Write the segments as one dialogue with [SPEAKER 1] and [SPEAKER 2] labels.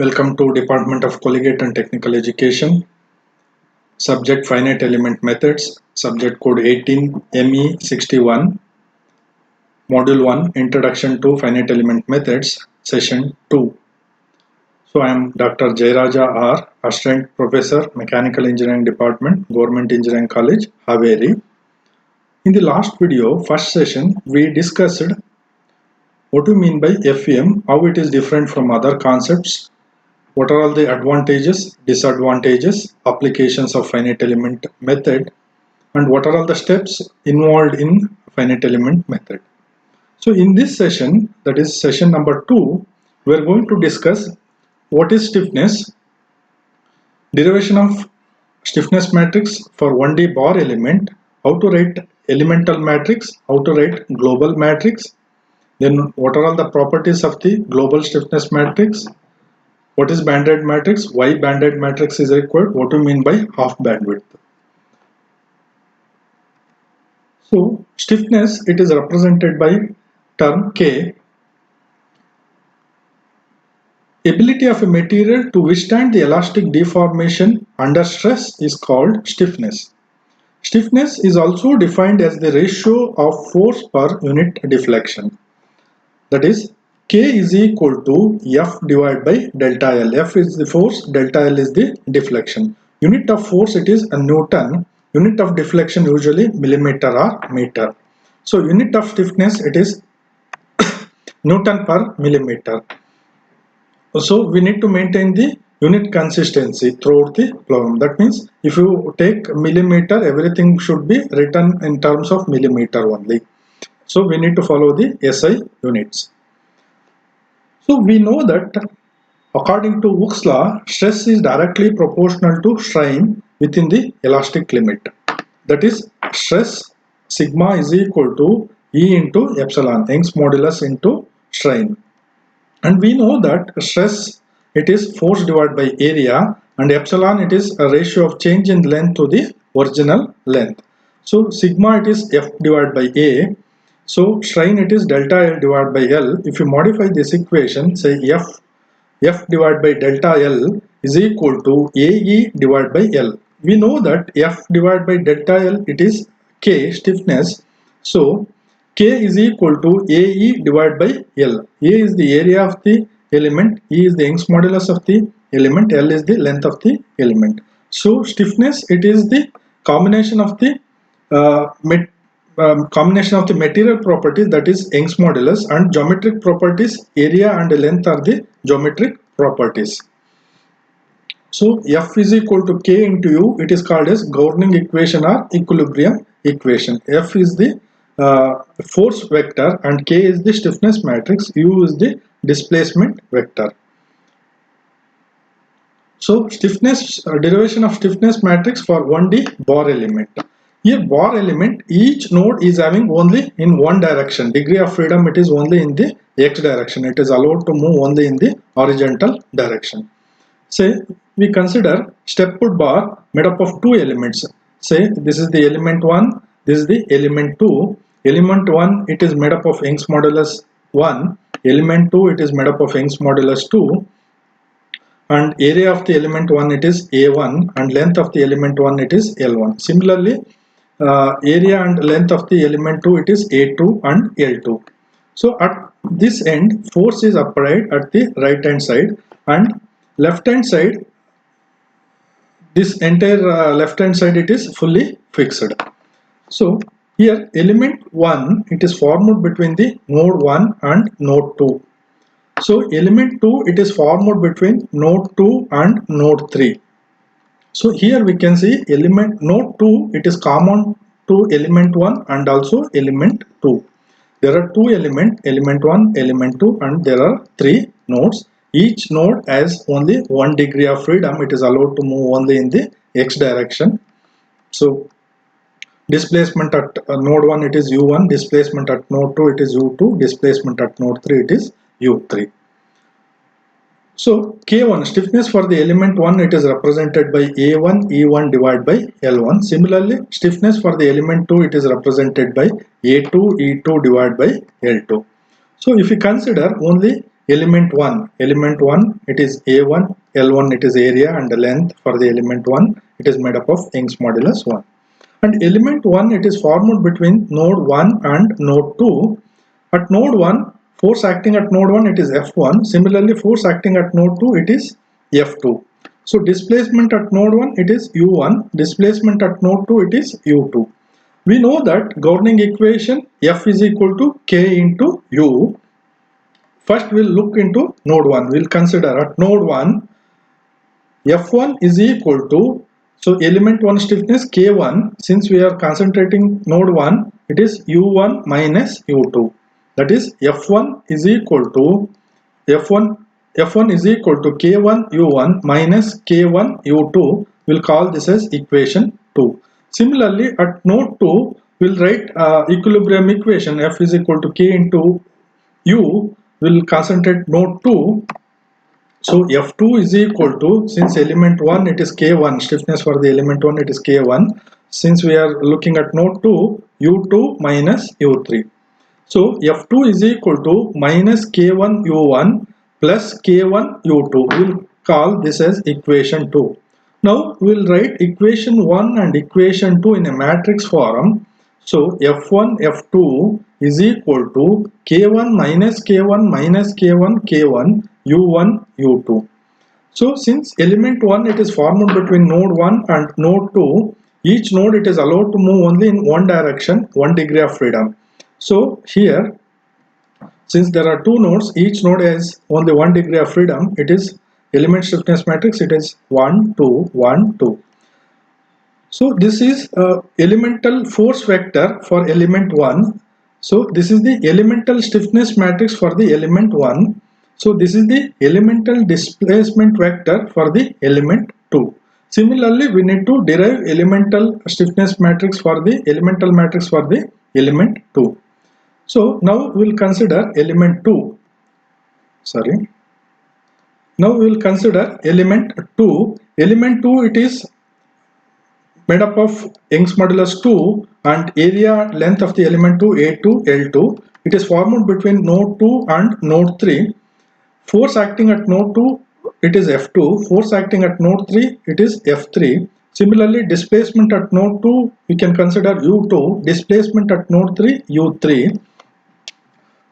[SPEAKER 1] Welcome to Department of Collegiate and Technical Education. Subject Finite Element Methods. Subject code 18 ME61. Module 1 Introduction to Finite Element Methods. Session 2. So I am Dr. Jayaraja R. Assistant Professor Mechanical Engineering Department, Government Engineering College, Haveri. In the last video, first session, we discussed what we mean by FEM, how it is different from other concepts, what are all the advantages, disadvantages, applications of finite element method, and what are all the steps involved in finite element method. So in this session, that is session number 2, we are going to discuss what is stiffness, derivation of stiffness matrix for 1D bar element, how to write elemental matrix, how to write global matrix, then what are all the properties of the global stiffness matrix, what is banded matrix, why banded matrix is required, what do you mean by half bandwidth. So stiffness, it is represented by term K. Ability of a material to withstand the elastic deformation under stress is called stiffness. Stiffness is also defined as the ratio of force per unit deflection. That is, K is equal to F divided by delta L. F is the force, delta L is the deflection. Unit of force, it is a Newton. Unit of deflection usually millimeter or meter. So unit of stiffness, it is Newton per millimeter. So we need to maintain the unit consistency throughout the problem. That means if you take millimeter, everything should be written in terms of millimeter only. So we need to follow the SI units. So we know that according to Hooke's law, stress is directly proportional to strain within the elastic limit. That is, stress sigma is equal to E into epsilon, Young's modulus into strain. And we know that stress, it is force divided by area, and epsilon, it is a ratio of change in length to the original length. So sigma, it is F divided by A. So strain, it is delta L divided by L. If you modify this equation, say F divided by delta L is equal to AE divided by L. We know that F divided by delta L, it is K, stiffness. So K is equal to AE divided by L. A is the area of the element, E is the Young's modulus of the element, L is the length of the element. So stiffness, it is the combination of the material properties, that is Young's modulus, and geometric properties, area and length are the geometric properties. So F is equal to K into U, it is called as governing equation or equilibrium equation. F is the force vector and K is the stiffness matrix, U is the displacement vector. So stiffness, derivation of stiffness matrix for 1D bar element. Here bar element, each node is having only in one direction. Degree of freedom, it is only in the X direction. It is allowed to move only in the horizontal direction. Say we consider step put bar made up of two elements. Say this is the element 1, this is the element 2. Element 1, it is made up of Young's modulus 1. Element 2, it is made up of Young's modulus 2. And area of the element 1, it is A1, and length of the element 1, it is L1. Similarly, area and length of the element 2, it is A2 and L2. So at this end, force is applied at the right hand side, and left hand side, this entire left hand side, it is fully fixed. So here element 1, it is formed between the node 1 and node 2. So element 2, it is formed between node 2 and node 3. So here we can see element node 2, it is common to element 1 and also element 2. There are two elements, element 1, element 2, and there are 3 nodes. Each node has only 1 degree of freedom. It is allowed to move only in the X direction. So displacement at node 1, it is U1, displacement at node 2, it is U2, displacement at node 3, it is U3. So K1, stiffness for the element 1, it is represented by A1 E1 divided by L1. Similarly, stiffness for the element 2, it is represented by A2 E2 divided by L2. So if you consider only element 1 it is A1, L1 it is area, and the length for the element 1 it is made up of Young's modulus 1. And element 1 it is formed between node 1 and node 2. At node 1, force acting at node 1 it is F1. Similarly, force acting at node 2 it is F2. So displacement at node 1 it is U1, displacement at node 2 it is U2. We know that governing equation F is equal to K into U. First we'll look into node 1. We'll consider at node 1 F1 is equal to, so element 1 stiffness K1, since we are concentrating node 1 it is U1 minus U2. That is F1 is equal to F1 is equal to K1 U1 minus K1 U2. We'll call this as equation 2. Similarly, at node 2, we'll write equilibrium equation F is equal to K into U. We'll concentrate node 2. So F2 is equal to, since element 1 it is K1, stiffness for the element 1 it is K1. Since we are looking at node 2, U2 minus U3. So F2 is equal to minus K1 U1 plus K1 U2. We'll call this as equation 2. Now we'll write equation 1 and equation 2 in a matrix form. So F1 F2 is equal to K1 minus K1 minus K1 K1 U1 U2. So since element 1 it is formed between node 1 and node 2, each node it is allowed to move only in one direction, 1 degree of freedom. So here, since there are two nodes, each node has only 1 degree of freedom, it is element stiffness matrix, it is 1, 2, 1, 2. So this is elemental force vector for element 1. So this is the elemental stiffness matrix for the element 1. So this is the elemental displacement vector for the element 2. Similarly, we need to derive elemental stiffness matrix for the elemental matrix for the element 2. So now we will consider element 2. Now we will consider element 2. Element 2 it is made up of Young's modulus 2 and area length of the element 2 A2 L2. It is formed between node 2 and node 3. Force acting at node 2 it is F2. Force acting at node 3 it is F3. Similarly, displacement at node 2 we can consider U2. Displacement at node 3 U3.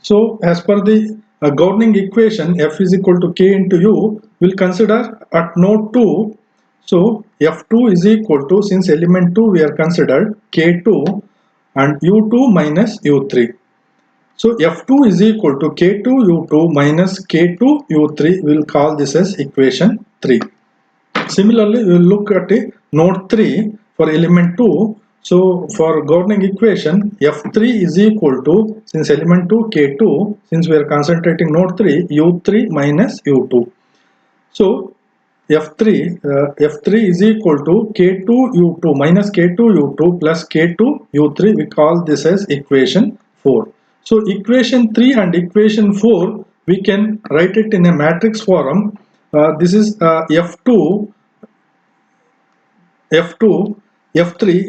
[SPEAKER 1] So as per the governing equation F is equal to K into U, we'll consider at node 2. So F2 is equal to, since element 2 we are considered K2 and U2 minus U3. So F2 is equal to K2 U2 minus K2 U3. We'll call this as equation 3. Similarly, we will look at a node 3 for element 2. So for governing equation F3 is equal to, since element 2 K2, since we are concentrating node 3, U3 minus U2. So F3 is equal to K2 U2 minus K2 U2 plus K2 U3. We call this as equation 4. So equation 3 and equation 4 we can write it in a matrix form. This is F3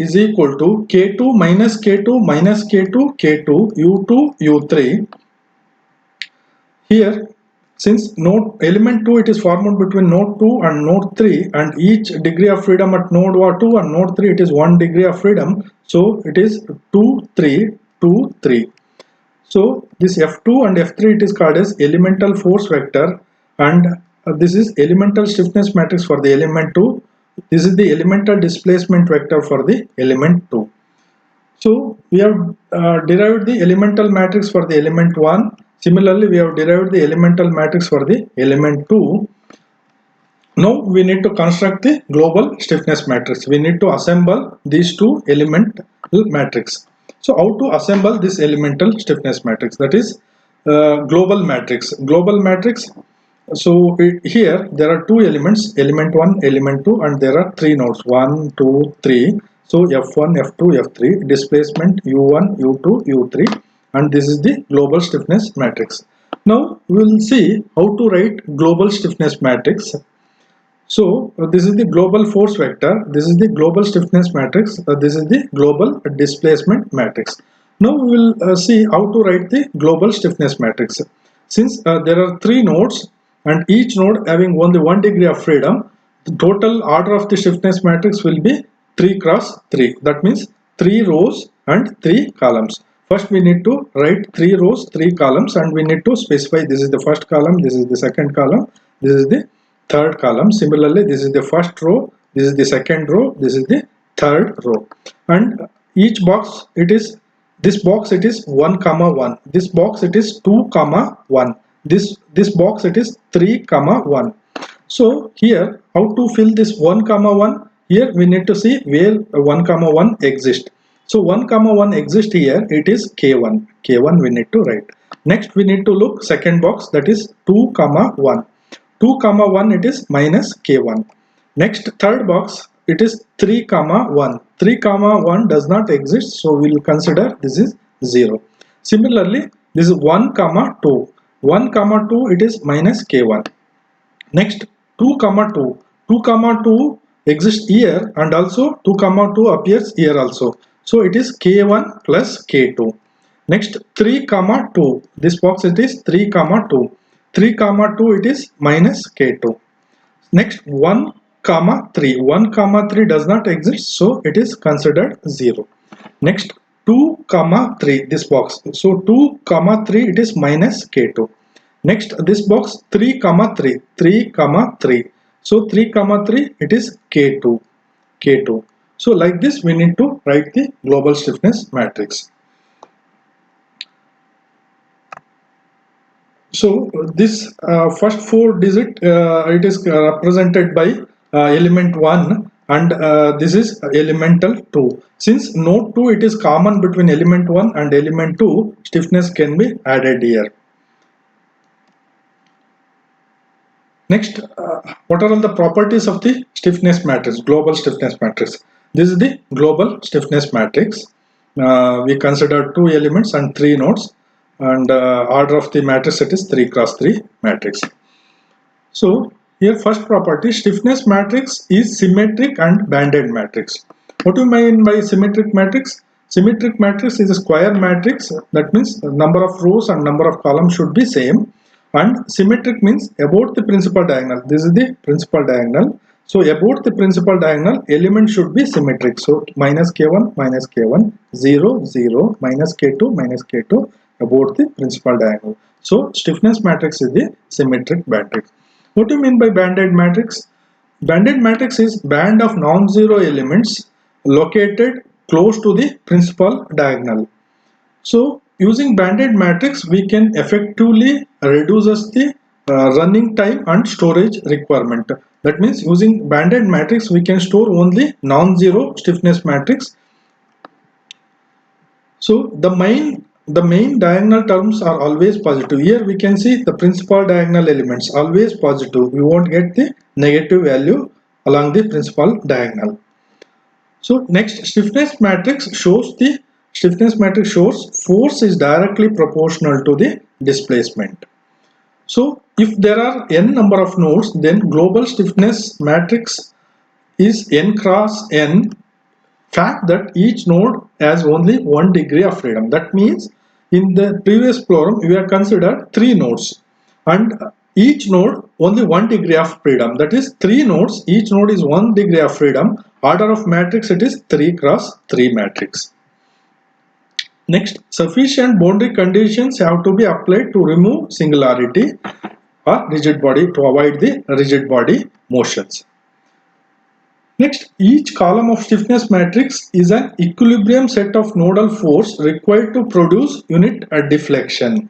[SPEAKER 1] is equal to K2 minus K2 minus K2 K2 U2 U3. Here, since node element 2 it is formed between node 2 and node 3, and each degree of freedom at node 2 and node 3 it is 1 degree of freedom. So it is 2, 3, 2, 3. So this F2 and F3 it is called as elemental force vector, and this is elemental stiffness matrix for the element 2. This is the elemental displacement vector for the element 2. So we have derived the elemental matrix for the element 1. Similarly, we have derived the elemental matrix for the element 2. Now we need to construct the global stiffness matrix. We need to assemble these two elemental matrix. So how to assemble this elemental stiffness matrix? That is global matrix. Global matrix. So here there are two elements, element 1, element 2, and there are three nodes, 1, 2, 3. So F1, F2, F3, displacement U1, U2, U3, and this is the global stiffness matrix. Now we will see how to write global stiffness matrix. So this is the global force vector, this is the global stiffness matrix, this is the global displacement matrix. Now we will see how to write the global stiffness matrix. Since there are three nodes and each node having only 1 degree of freedom, the total order of the stiffness matrix will be 3 cross 3. That means 3 rows and 3 columns. First we need to write 3 rows, 3 columns, and we need to specify this is the first column, this is the second column, this is the third column. Similarly, this is the first row, this is the second row, this is the third row. And each box, it is this box it is 1 comma 1, this box it is 2 comma 1, this box it is 3 comma 1. So here how to fill this 1 comma 1? Here we need to see where 1 comma 1 exists. So 1 comma 1 exists here, it is k1. K1 we need to write. Next we need to look second box, that is 2 comma 1. 2 comma 1 it is minus k1. Next third box it is 3 comma 1. 3 comma 1 does not exist, so we will consider this is 0. Similarly, this is 1 comma 2. 1 comma 2 it is minus k1. Next 2 comma 2. 2 comma 2 exists here and also 2 comma 2 appears here also. So it is k1 plus k2. Next 3 comma 2. This box it is 3 comma 2. 3 comma 2 it is minus k2. Next 1 comma 3. 1 comma 3 does not exist, so it is considered 0. Next 2 comma 3, this box. So 2 comma 3 it is minus k2. Next this box 3 comma 3. 3 comma 3. So 3 comma 3 it is k2. K2. So like this we need to write the global stiffness matrix. So this first 4 digit it is represented by element 1 and this is elemental 2. Since node 2 it is common between element 1 and element 2, stiffness can be added here. Next, what are all the properties of the stiffness matrix, global stiffness matrix? This is the global stiffness matrix. We consider 2 elements and 3 nodes, and order of the matrix it is 3 cross 3 matrix. So here first property, stiffness matrix is symmetric and banded matrix. What do you mean by symmetric matrix? Symmetric matrix is a square matrix. That means the number of rows and number of columns should be same. And symmetric means about the principal diagonal. This is the principal diagonal. So about the principal diagonal, element should be symmetric. So minus k1, 0, 0, minus k2, about the principal diagonal. So stiffness matrix is the symmetric matrix. What do you mean by banded matrix? Banded matrix is band of non-zero elements located close to the principal diagonal. So using banded matrix we can effectively reduce the running time and storage requirement. That means using banded matrix we can store only non-zero stiffness matrix. So the main diagonal terms are always positive. Here we can see the principal diagonal elements always positive. We won't get the negative value along the principal diagonal. So next, stiffness matrix shows force is directly proportional to the displacement. So if there are n number of nodes, then global stiffness matrix is n cross n. Fact that each node has only 1 degree of freedom. That means in the previous problem we have considered 3 nodes and each node only 1 degree of freedom. That is 3 nodes, each node is 1 degree of freedom. Order of matrix it is 3 cross 3 matrix. Next, sufficient boundary conditions have to be applied to remove singularity or rigid body, to avoid the rigid body motions. Next, each column of stiffness matrix is an equilibrium set of nodal force required to produce unit deflection.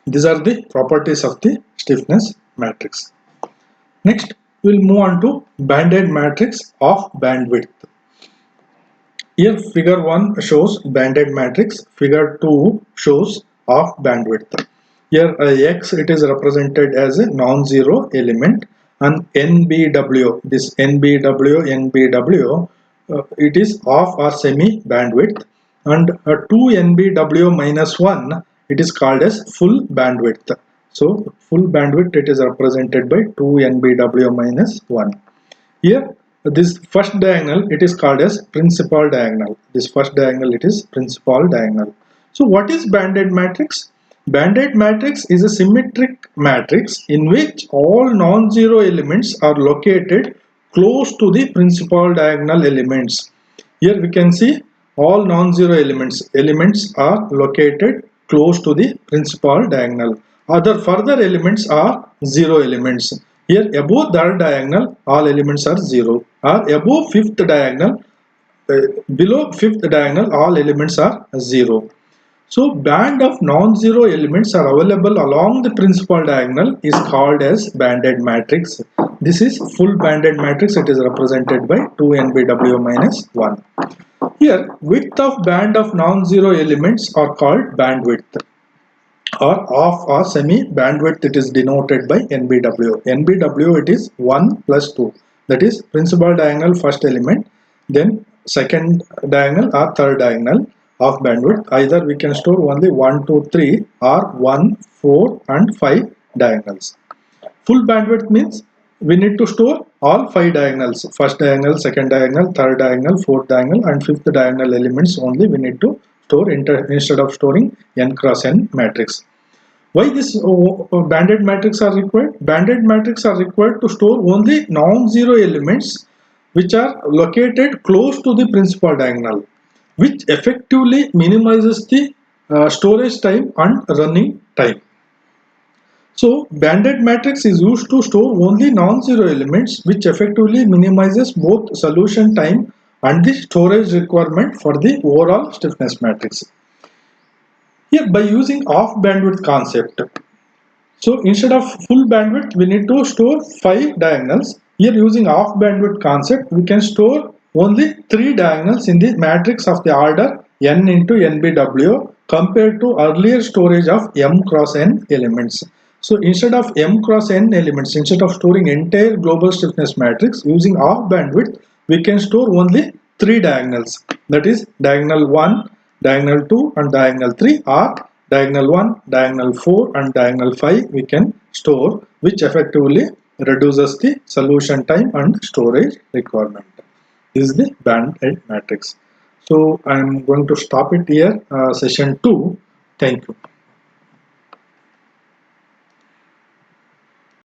[SPEAKER 1] These are the properties of the stiffness matrix. Next, we will move on to banded matrix of bandwidth. Here figure 1 shows banded matrix, figure 2 shows of bandwidth. Here X it is represented as a non-zero element and NBW, this NBW, it is off or semi bandwidth, and 2 NBW minus 1 it is called as full bandwidth. So full bandwidth it is represented by 2 NBW minus 1. Here this first diagonal it is called as principal diagonal. This first diagonal it is principal diagonal. So what is banded matrix? Banded matrix is a symmetric matrix in which all non-zero elements are located close to the principal diagonal elements. Here we can see all non-zero elements are located close to the principal diagonal. Other further elements are zero elements. Here above third diagonal all elements are zero, or above fifth diagonal, below fifth diagonal all elements are zero. So band of non-zero elements are available along the principal diagonal is called as banded matrix. This is full banded matrix. It is represented by 2nbw minus 1. Here width of band of non-zero elements are called bandwidth, or off or semi bandwidth. It is denoted by nbw. Nbw it is 1 plus 2. That is principal diagonal first element, then second diagonal or third diagonal of bandwidth. Either we can store only 1, 2, 3 or 1, 4 and 5 diagonals. Full bandwidth means we need to store all 5 diagonals. First diagonal, second diagonal, third diagonal, fourth diagonal and fifth diagonal elements only we need to store instead of storing n cross n matrix. Why this banded matrix are required? Banded matrix are required to store only non-zero elements which are located close to the principal diagonal, which effectively minimizes the storage time and running time. So banded matrix is used to store only non-zero elements, which effectively minimizes both solution time and the storage requirement for the overall stiffness matrix. Here by using off bandwidth concept, so instead of full bandwidth we need to store 5 diagonals. Here using off bandwidth concept we can store only 3 diagonals in the matrix of the order n into nbw compared to earlier storage of m cross n elements. So instead of m cross n elements, instead of storing entire global stiffness matrix, using off bandwidth we can store only 3 diagonals, that is diagonal 1, diagonal 2 and diagonal 3, or diagonal 1, diagonal 4 and diagonal 5 we can store, which effectively reduces the solution time and storage requirement. This is the banded matrix. So I am going to stop it here, session 2. Thank you.